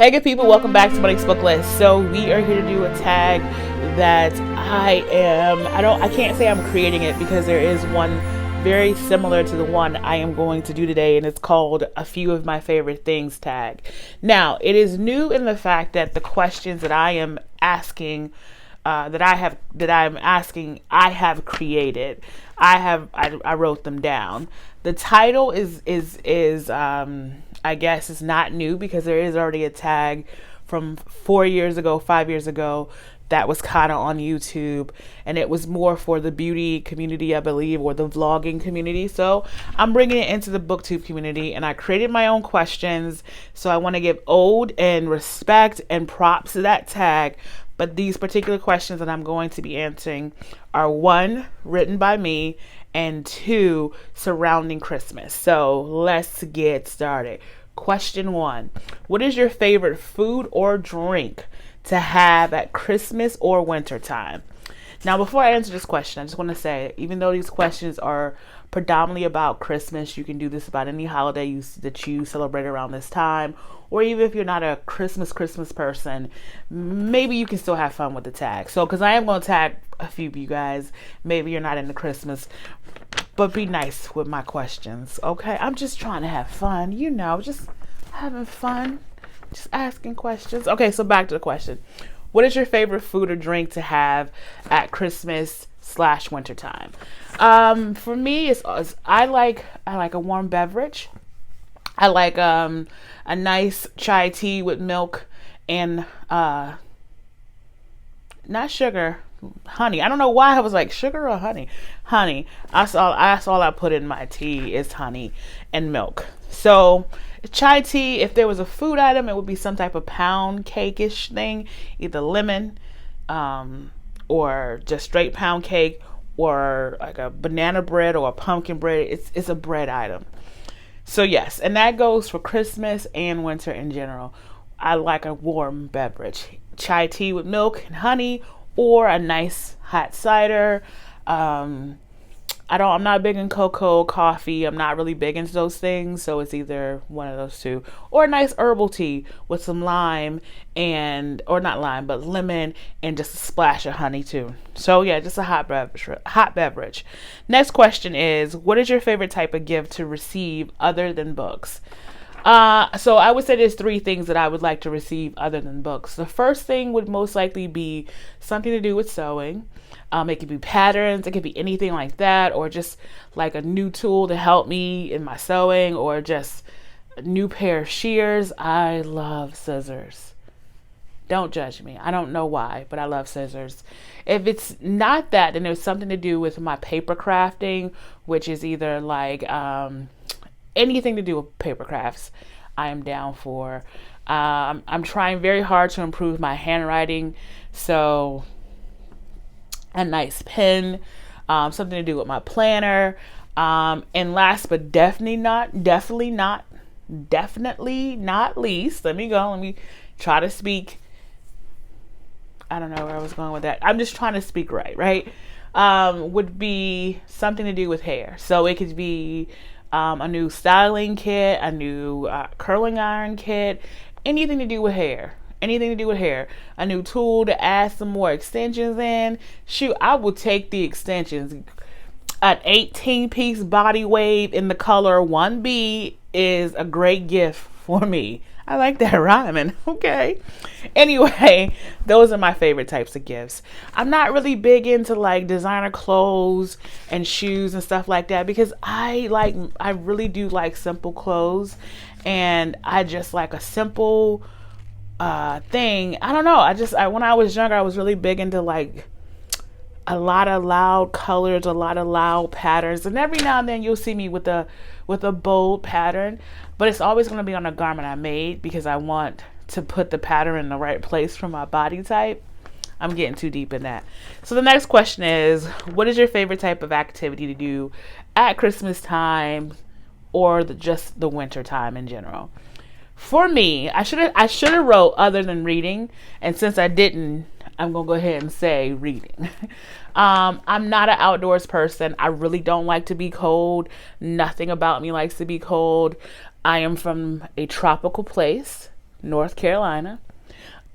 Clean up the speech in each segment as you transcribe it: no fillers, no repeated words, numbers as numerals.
Hey good people, welcome back to Money's Book List. So we are here to do a tag that I can't say I'm creating it because there is one very similar to the one I am going to do today, and it's called A Few of My Favorite Things tag. Now, it is new in the fact that the questions that I am asking I have created. I wrote them down. The title is I guess it's not new because there is already a tag from 5 years ago that was kind of on YouTube, and it was more for the beauty community, I believe, or the vlogging community. So I'm bringing it into the BookTube community, and I created my own questions. So I want to give ode and respect and props to that tag. But these particular questions that I'm going to be answering are 1, written by me, and 2, surrounding Christmas. So let's get started. Question 1. What is your favorite food or drink to have at Christmas or winter time? Now, before I answer this question, I just want to say, even though these questions are predominantly about Christmas, you can do this about any holiday that you celebrate around this time. Or even if you're not a Christmas person, maybe you can still have fun with the tag. So, because I am going to tag a few of you guys. Maybe you're not into Christmas, but be nice with my questions, okay? I'm just trying to have fun, just having fun, just asking questions. Okay, so back to the question. What is your favorite food or drink to have at Christmas/winter time? For me, I like a warm beverage. I like a nice chai tea with milk and not sugar, honey. I don't know why I was like sugar or honey. Honey. That's all I put in my tea is honey and milk. So chai tea, if there was a food item, it would be some type of pound cake-ish thing, either lemon or just straight pound cake, or like a banana bread or a pumpkin bread. It's a bread item. So yes, and that goes for Christmas and winter in general. I like a warm beverage, chai tea with milk and honey, or a nice hot cider. I'm not big in cocoa, coffee. I'm not really big into those things. So it's either one of those two, or a nice herbal tea with some lime or not lime, but lemon and just a splash of honey too. So yeah, just a hot beverage. Next question is, what is your favorite type of gift to receive other than books? So I would say there's 3 things that I would like to receive other than books. The first thing would most likely be something to do with sewing. It could be patterns, it could be anything like that, or just like a new tool to help me in my sewing, or just a new pair of shears. I love scissors. Don't judge me. I don't know why, but I love scissors. If it's not that, then there's something to do with my paper crafting, which is either like anything to do with paper crafts, I am down for. I'm trying very hard to improve my handwriting, so a nice pen, something to do with my planner, and last but definitely not least, let me try to speak. I don't know where I was going with that. I'm just trying to speak right? Would be something to do with hair. So it could be a new styling kit, a new curling iron kit, anything to do with hair. A new tool to add some more extensions in. Shoot, I will take the extensions. An 18-piece body wave in the color 1B is a great gift for me. I like that rhyming. Okay. Anyway, those are my favorite types of gifts. I'm not really big into like designer clothes and shoes and stuff like that, because I really do like simple clothes, and I just like a simple thing. I don't know. When I was younger, I was really big into like a lot of loud colors, a lot of loud patterns, and every now and then you'll see me with a bold pattern, but it's always going to be on a garment I made because I want to put the pattern in the right place for my body type. I'm getting too deep in that. So the next question is, what is your favorite type of activity to do at Christmas time or just the winter time in general? For me, I should have wrote other than reading, and since I didn't, I'm gonna go ahead and say reading. I'm not an outdoors person. I really don't like to be cold. Nothing about me likes to be cold. I am from a tropical place, North Carolina.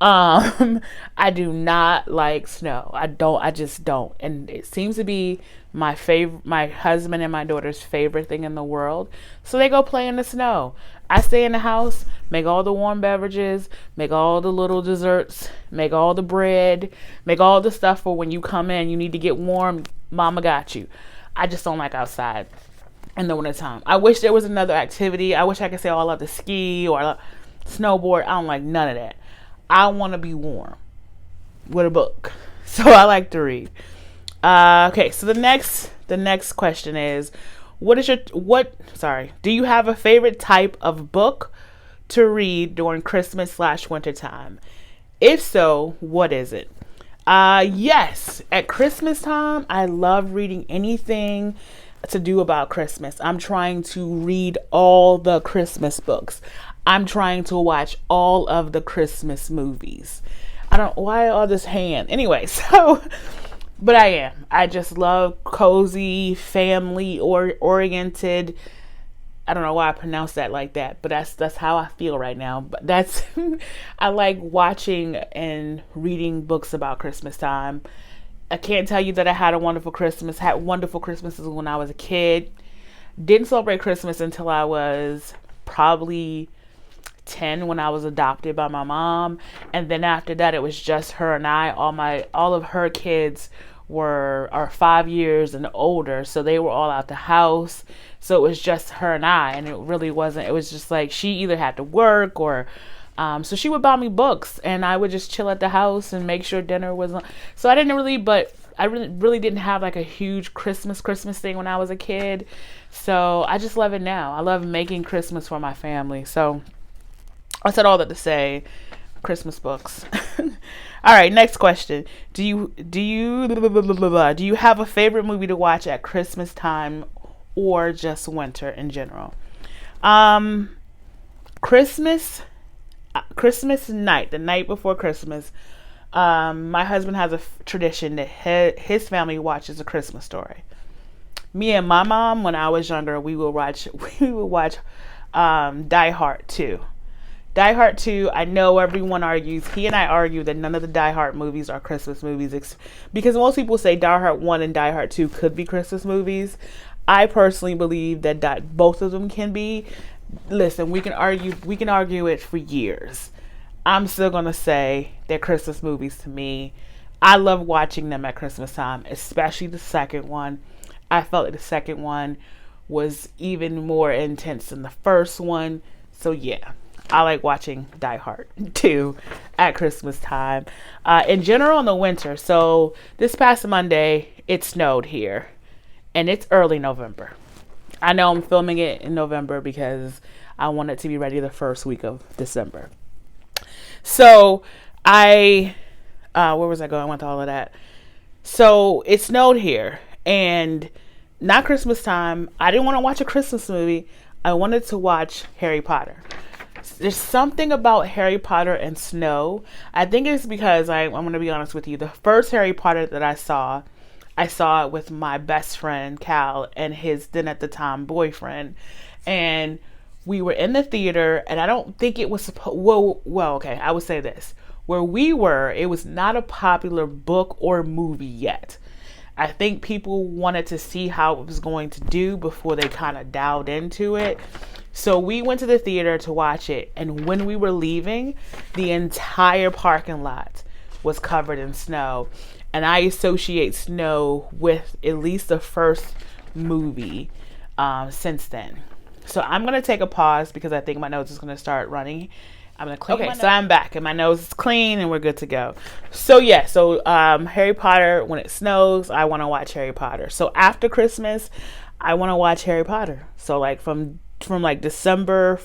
I do not like snow. I just don't. And it seems to be my husband and my daughter's favorite thing in the world. So they go play in the snow. I stay in the house, make all the warm beverages, make all the little desserts, make all the bread, make all the stuff for when you come in, you need to get warm. Mama got you. I just don't like outside in the wintertime. I wish there was another activity. I wish I could say, oh, I love to ski or I love snowboard. I don't like none of that. I want to be warm with a book. So I like to read. Okay, so the next question is, do you have a favorite type of book to read during Christmas/winter time? If so, what is it? Yes, at Christmas time, I love reading anything to do about Christmas. I'm trying to read all the Christmas books. I'm trying to watch all of the Christmas movies. Why all this hand? Anyway, but I am. I just love cozy, family oriented. I don't know why I pronounce that like that, but that's how I feel right now. But I like watching and reading books about Christmas time. I can't tell you that I had a wonderful Christmas. Had wonderful Christmases when I was a kid. Didn't celebrate Christmas until I was probably 10 when I was adopted by my mom, and then after that it was just her and I. All of her kids are 5 years and older, so they were all out the house, so it was just her and I, and it was just like she either had to work or so she would buy me books and I would just chill at the house and make sure dinner was on. So I really didn't have like a huge Christmas thing when I was a kid, so I just love it now. I love making Christmas for my family. So I said all that to say Christmas books. All right, next question. Do you have a favorite movie to watch at Christmas time or just winter in general? Christmas night, the night before Christmas, my husband has a tradition that his family watches A Christmas Story. Me and my mom, when I was younger, we would watch Die Hard 2. Die Hard 2, I know everyone argues. He and I argue that none of the Die Hard movies are Christmas movies because most people say Die Hard 1 and Die Hard 2 could be Christmas movies. I personally believe that both of them can be. Listen, we can argue it for years. I'm still going to say they're Christmas movies to me. I love watching them at Christmas time, especially the second one. I felt like the second one was even more intense than the first one. So yeah, I like watching Die Hard 2 at Christmas time. In general, in the winter. So this past Monday, it snowed here. And it's early November. I know I'm filming it in November because I want it to be ready the first week of December. So where was I going with all of that? So it snowed here. And not Christmas time. I didn't want to watch a Christmas movie. I wanted to watch Harry Potter. There's something about Harry Potter and snow. I think it's because I'm going to be honest with you. The first Harry Potter that I saw it with my best friend, Cal, and his then at the time boyfriend. And we were in the theater, and I don't think it was okay, I would say this. Where we were, it was not a popular book or movie yet. I think people wanted to see how it was going to do before they kind of dialed into it. So we went to the theater to watch it, and when we were leaving, the entire parking lot was covered in snow. And I associate snow with at least the first movie since then. So I'm going to take a pause because I think my nose is going to start running. I'm going to clean my nose. So I'm back and my nose is clean and we're good to go. So yeah, Harry Potter, when it snows, I want to watch Harry Potter. So after Christmas, I want to watch Harry Potter. So like from like January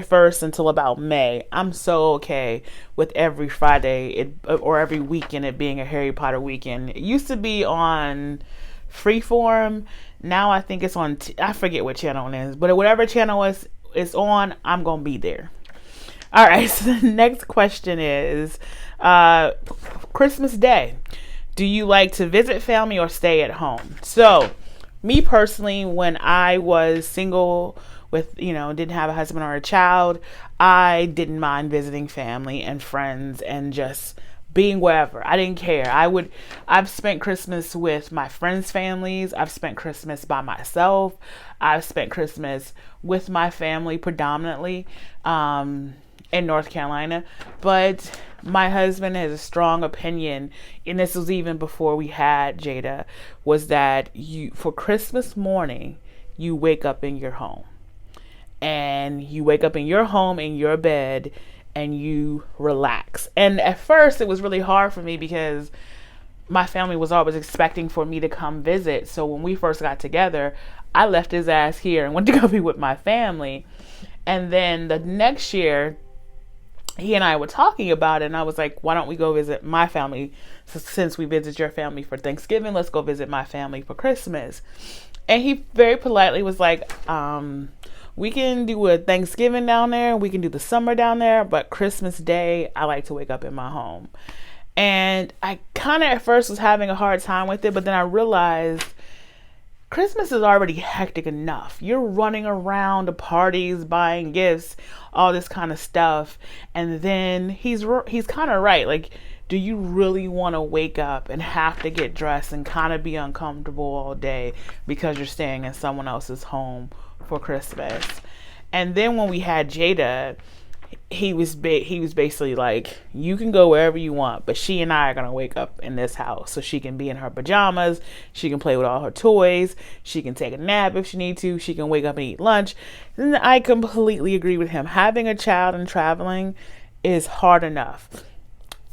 1st until about May, I'm so okay with every Friday or every weekend it being a Harry Potter weekend. It used to be on Freeform. Now I think it's on, I forget what channel it is, but whatever channel it's on, I'm going to be there. All right. So the next question is, Christmas Day. Do you like to visit family or stay at home? So me personally, when I was single, with, didn't have a husband or a child, I didn't mind visiting family and friends and just being wherever. I didn't care. I've spent Christmas with my friends' families. I've spent Christmas by myself. I've spent Christmas with my family predominantly in North Carolina. But my husband has a strong opinion, and this was even before we had Jada, was that for Christmas morning, you wake up in your home. And you wake up in your home, in your bed, and you relax. And at first it was really hard for me because my family was always expecting for me to come visit. So when we first got together, I left his ass here and went to go be with my family. And then the next year, he and I were talking about it, and I was like, why don't we go visit my family? So since we visit your family for Thanksgiving, let's go visit my family for Christmas. And he very politely was like, we can do a Thanksgiving down there, we can do the summer down there, but Christmas Day, I like to wake up in my home. And I kind of at first was having a hard time with it, but then I realized Christmas is already hectic enough. You're running around to parties, buying gifts, all this kind of stuff. And then he's kind of right. Like, do you really want to wake up and have to get dressed and kind of be uncomfortable all day because you're staying in someone else's home for Christmas? And then when we had Jada, he was basically like, you can go wherever you want, but she and I are gonna wake up in this house so she can be in her pajamas, she can play with all her toys, she can take a nap if she needs to, she can wake up and eat lunch. And I completely agree with him. Having a child and traveling is hard enough.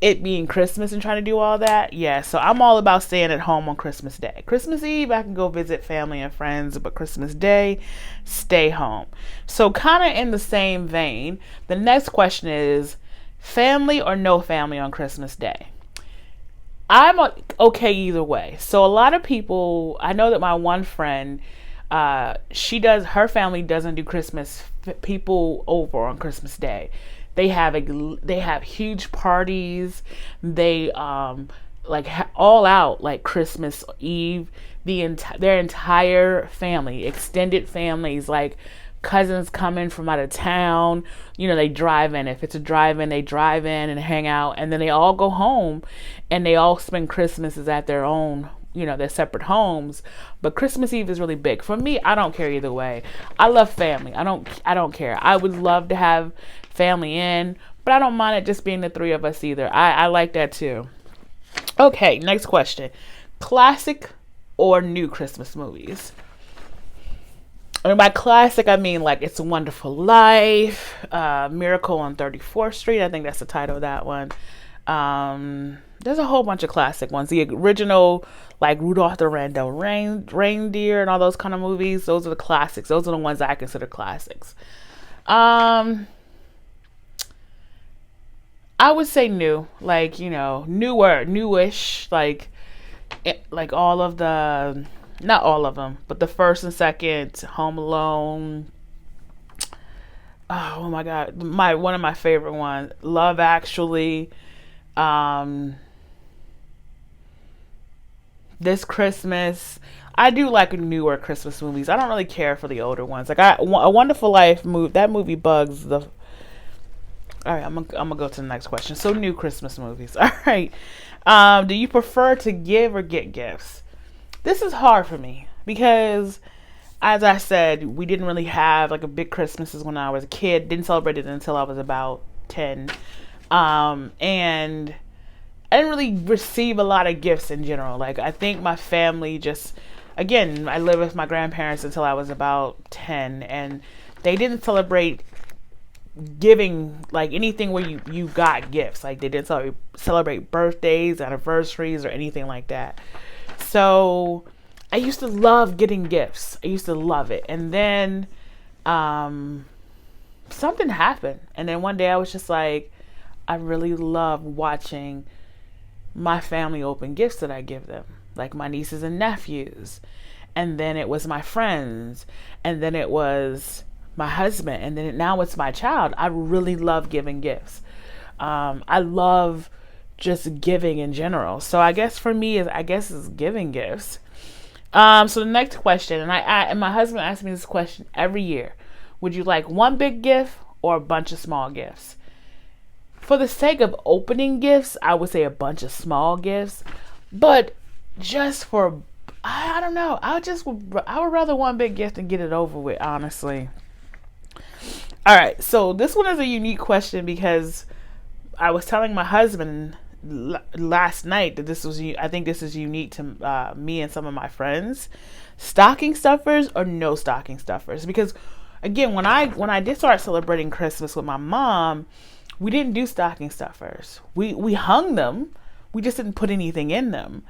It being Christmas and trying to do all that, yeah. So I'm all about staying at home on Christmas Day. Christmas Eve, I can go visit family and friends, but Christmas Day, stay home. So kind of in the same vein, the next question is, family or no family on Christmas Day? I'm okay either way. So a lot of people, I know that my one friend, her family doesn't do Christmas people over on Christmas Day. They have huge parties. They all out like Christmas Eve. Their entire family, extended families, like cousins coming from out of town. They drive in. If it's a drive-in, they drive in and hang out, and then they all go home, and they all spend Christmases at their own, their separate homes. But Christmas Eve is really big for me. I don't care either way. I love family. I don't care. I would love to have family in, but I don't mind it just being the three of us either. I like that too. Okay, next question. Classic or new Christmas movies? And by classic, I mean like It's a Wonderful Life, Miracle on 34th Street. I think that's the title of that one. There's a whole bunch of classic ones. The original, like Rudolph the Red-Nosed Reindeer and all those kind of movies. Those are the classics. Those are the ones I consider classics. I would say new, like, newish, like all of the, not all of them, but the first and second, Home Alone. Oh my God, one of my favorite ones, Love Actually. This Christmas, I do like newer Christmas movies. I don't really care for the older ones. Like A Wonderful Life that movie bugs the. All right, I'm gonna go to the next question. So new Christmas movies. All right. Do you prefer to give or get gifts? This is hard for me because, as I said, we didn't really have like a big Christmases when I was a kid. Didn't celebrate it until I was about 10. And I didn't really receive a lot of gifts in general. Like, I think my family again, I lived with my grandparents until I was about 10, and they didn't celebrate giving like anything where you got gifts. Like, they didn't celebrate birthdays, anniversaries, or anything like that. So I used to love getting gifts. I used to love it. And then something happened. And then one day I was just like, I really love watching my family open gifts that I give them, like my nieces and nephews. And then it was my friends. And then it was my husband. And then now it's my child. I really love giving gifts. I love just giving in general. So I guess for me is giving gifts. So the next question, and my husband asks me this question every year. Would you like one big gift or a bunch of small gifts? For the sake of opening gifts, I would say a bunch of small gifts. But just for, I don't know, I would rather one big gift and get it over with, honestly. All right, so this one is a unique question because I was telling my husband last night that I think this is unique to me and some of my friends. Stocking stuffers or no stocking stuffers? Because again, when I did start celebrating Christmas with my mom, we didn't do stocking stuffers. We hung them. We just didn't put anything in them.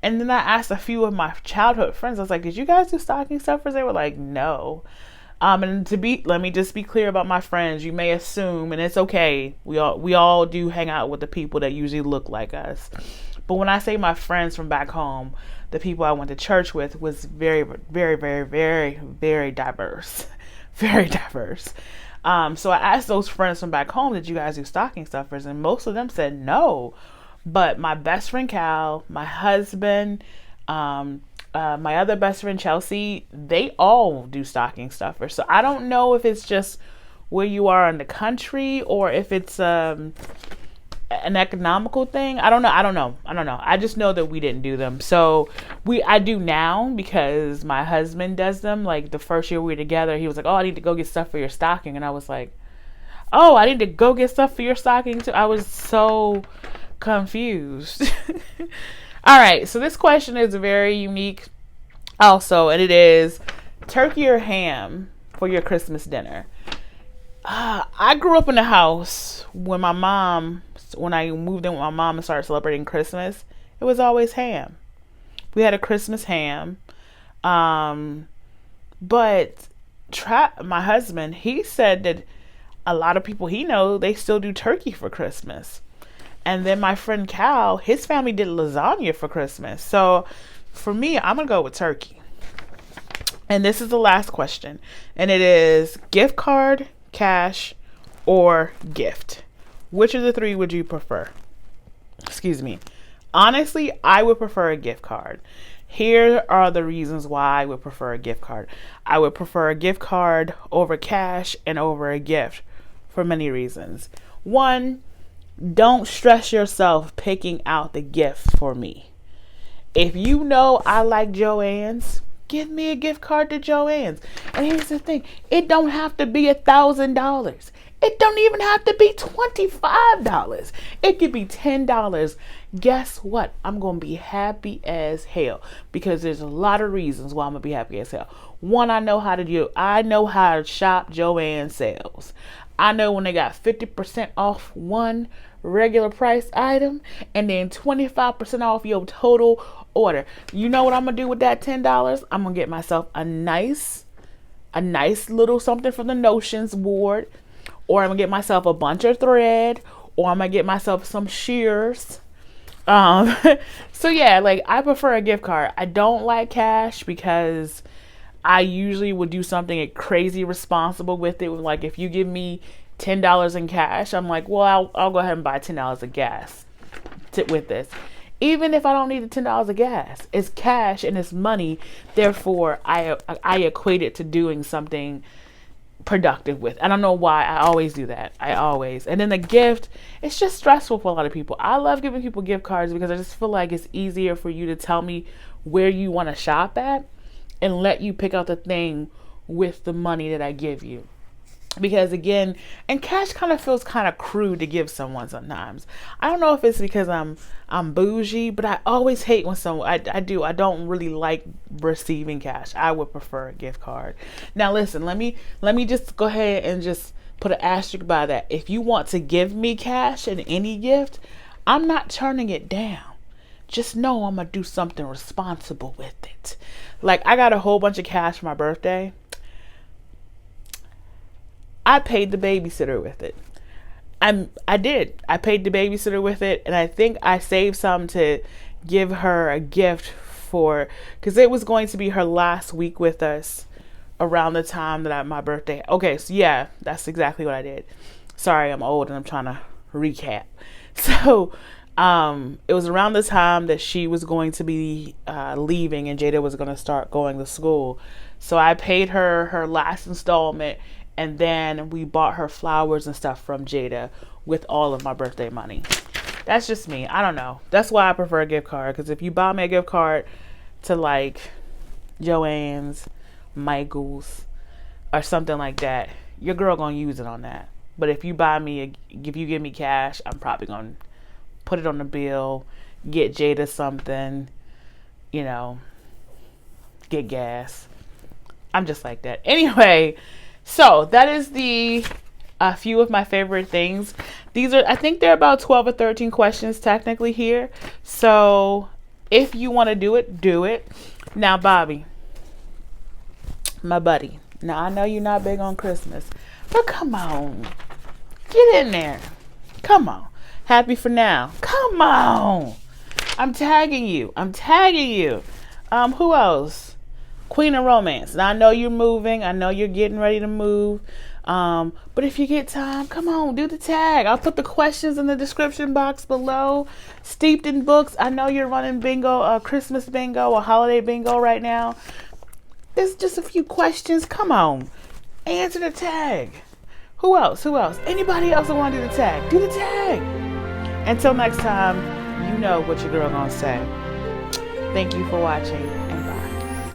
And then I asked a few of my childhood friends, I was like, did you guys do stocking stuffers? They were like, no. And let me just be clear about my friends. You may assume, and it's okay. We all do hang out with the people that usually look like us. But when I say my friends from back home, the people I went to church with was very, very, very, very, very diverse, very diverse. So I asked those friends from back home, did you guys do stocking stuffers? And most of them said no. But my best friend Cal, my husband, my other best friend Chelsea, they all do stocking stuffers. So I don't know if it's just where you are in the country or if it's an economical thing. I don't know. I just know that we didn't do them. So I do now because my husband does them. Like the first year we were together, he was like, oh, I need to go get stuff for your stocking. And I was like, oh, I need to go get stuff for your stocking too. I was so confused. All right, so this question is very unique also, and it is turkey or ham for your Christmas dinner. I grew up in a house when I moved in with my mom and started celebrating Christmas, it was always ham. We had a Christmas ham. But my husband, he said that a lot of people he knows, they still do turkey for Christmas. And then my friend Cal, his family did lasagna for Christmas. So for me, I'm going to go with turkey. And this is the last question. And it is gift card, cash, or gift. Which of the three would you prefer? Excuse me. Honestly, I would prefer a gift card. Here are the reasons why I would prefer a gift card. I would prefer a gift card over cash and over a gift for many reasons. One, don't stress yourself picking out the gift for me. If you know I like Joann's, give me a gift card to Joann's. And here's the thing, it don't have to be $1,000. It don't even have to be $25. It could be $10. Guess what? I'm going to be happy as hell because there's a lot of reasons why I'm going to be happy as hell. One, I know how to shop Joann's sales. I know when they got 50% off one regular price item and then 25% off your total order. You know what I'm going to do with that $10? I'm going to get myself a nice little something from the Notions board, or I'm going to get myself a bunch of thread, or I'm going to get myself some shears. So yeah, like I prefer a gift card. I don't like cash because I usually would do something crazy responsible with it. Like if you give me $10 in cash, I'm like, well, I'll go ahead and buy $10 of gas with this. Even if I don't need the $10 of gas, it's cash and it's money. Therefore, I equate it to doing something productive with. I don't know why I always do that. And then the gift, it's just stressful for a lot of people. I love giving people gift cards because I just feel like it's easier for you to tell me where you want to shop at and let you pick out the thing with the money that I give you. Because again, and cash kind of feels kind of crude to give someone sometimes. I don't know if it's because I'm bougie, but I always hate when I don't really like receiving cash. I would prefer a gift card. Now listen, let me just go ahead and just put an asterisk by that. If you want to give me cash in any gift, I'm not turning it down. Just know I'm gonna do something responsible with it. Like I got a whole bunch of cash for my birthday. I paid the babysitter with it. I did. I paid the babysitter with it, and I think I saved some to give her a gift because it was going to be her last week with us around the time that my birthday. Okay, so yeah, that's exactly what I did. Sorry, I'm old and I'm trying to recap. So, it was around the time that she was going to be leaving and Jada was going to start going to school. So I paid her last installment. And then we bought her flowers and stuff from Jada with all of my birthday money. That's just me. I don't know. That's why I prefer a gift card. Because if you buy me a gift card to like Joann's, Michael's, or something like that, your girl gonna use it on that. But if you if you give me cash, I'm probably gonna put it on the bill, get Jada something, you know, get gas. I'm just like that. Anyway, so that is a few of my favorite things. These are, I think they're about 12 or 13 questions technically here. So if you want to do it, do it. Now, Bobby, my buddy. Now, I know you're not big on Christmas, but come on. Get in there. Come on. Happy for now. Come on. I'm tagging you. Who else? Queen of Romance. Now, I know you're moving. I know you're getting ready to move. But if you get time, come on, do the tag. I'll put the questions in the description box below. Steeped in Books. I know you're running bingo, Christmas bingo or holiday bingo right now. There's just a few questions. Come on. Answer the tag. Who else? Anybody else that want to do the tag? Do the tag. Until next time, you know what your girl gonna say. Thank you for watching.